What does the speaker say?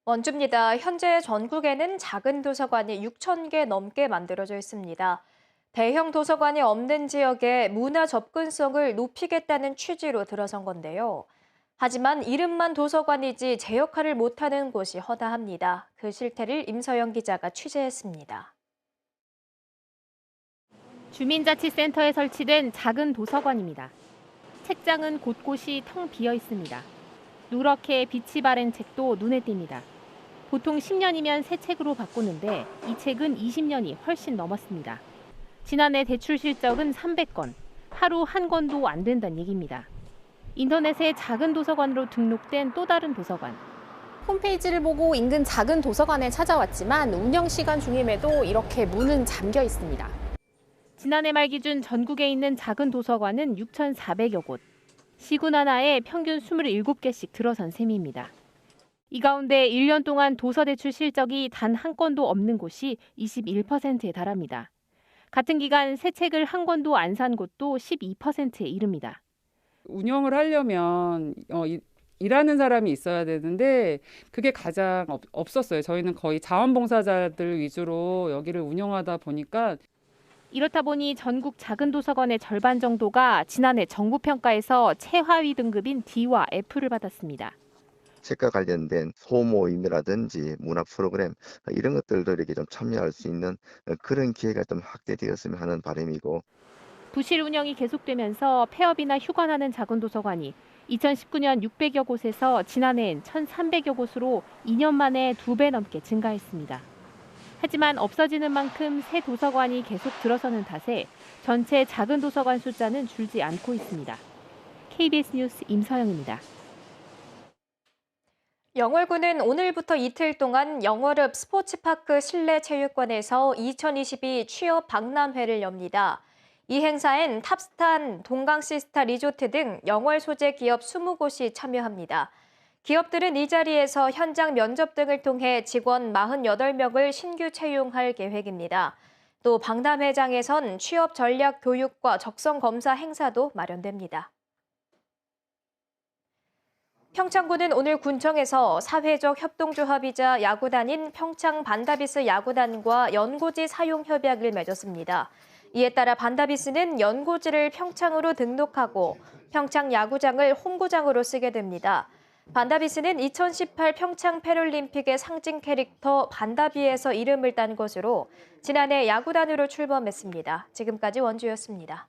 원주입니다. 현재 전국에는 작은 도서관이 6천 개 넘게 만들어져 있습니다. 대형 도서관이 없는 지역에 문화 접근성을 높이겠다는 취지로 들어선 건데요. 하지만 이름만 도서관이지 제 역할을 못하는 곳이 허다합니다. 그 실태를 임서영 기자가 취재했습니다. 주민자치센터에 설치된 작은 도서관입니다. 책장은 곳곳이 텅 비어 있습니다. 누렇게 빛이 바랜 책도 눈에 띕니다. 보통 10년이면 새 책으로 바꾸는데 이 책은 20년이 훨씬 넘었습니다. 지난해 대출 실적은 300건, 하루 한 권도 안 된다는 얘기입니다. 인터넷에 작은 도서관으로 등록된 또 다른 도서관. 홈페이지를 보고 인근 작은 도서관에 찾아왔지만 운영 시간 중임에도 이렇게 문은 잠겨 있습니다. 지난해 말 기준 전국에 있는 작은 도서관은 6,400여 곳. 시군 하나에 평균 27개씩 들어선 셈입니다. 이 가운데 1년 동안 도서 대출 실적이 단 한 건도 없는 곳이 21%에 달합니다. 같은 기간 새 책을 한 권도 안 산 곳도 12%에 이릅니다. 운영을 하려면 일하는 사람이 있어야 되는데 그게 가장 없었어요. 저희는 거의 자원봉사자들 위주로 여기를 운영하다 보니까 이렇다 보니 전국 작은 도서관의 절반 정도가 지난해 정부 평가에서 최하위 등급인 D와 F를 받았습니다. 책과 관련된 소모임이라든지 문화 프로그램 이런 것들도 이렇게 좀 참여할 수 있는 그런 기회가 좀 확대되었으면 하는 바람이고 부실 운영이 계속되면서 폐업이나 휴관하는 작은 도서관이 2019년 600여 곳에서 지난해엔 1,300여 곳으로 2년 만에 2배 넘게 증가했습니다. 하지만 없어지는 만큼 새 도서관이 계속 들어서는 탓에 전체 작은 도서관 숫자는 줄지 않고 있습니다. KBS 뉴스 임서영입니다. 영월구는 오늘부터 이틀 동안 영월읍 스포츠파크 실내체육관에서 2022 취업 박람회를 엽니다. 이 행사엔 탑스탄, 동강시스타 리조트 등 영월 소재 기업 20곳이 참여합니다. 기업들은 이 자리에서 현장 면접 등을 통해 직원 48명을 신규 채용할 계획입니다. 또 박람회장에선 취업 전략 교육과 적성 검사 행사도 마련됩니다. 평창구는 오늘 군청에서 사회적 협동조합이자 야구단인 평창 반다비스 야구단과 연고지 사용 협약을 맺었습니다. 이에 따라 반다비스는 연고지를 평창으로 등록하고 평창 야구장을 홈구장으로 쓰게 됩니다. 반다비스는 2018 평창 패럴림픽의 상징 캐릭터 반다비에서 이름을 딴 것으로 지난해 야구단으로 출범했습니다. 지금까지 원주였습니다.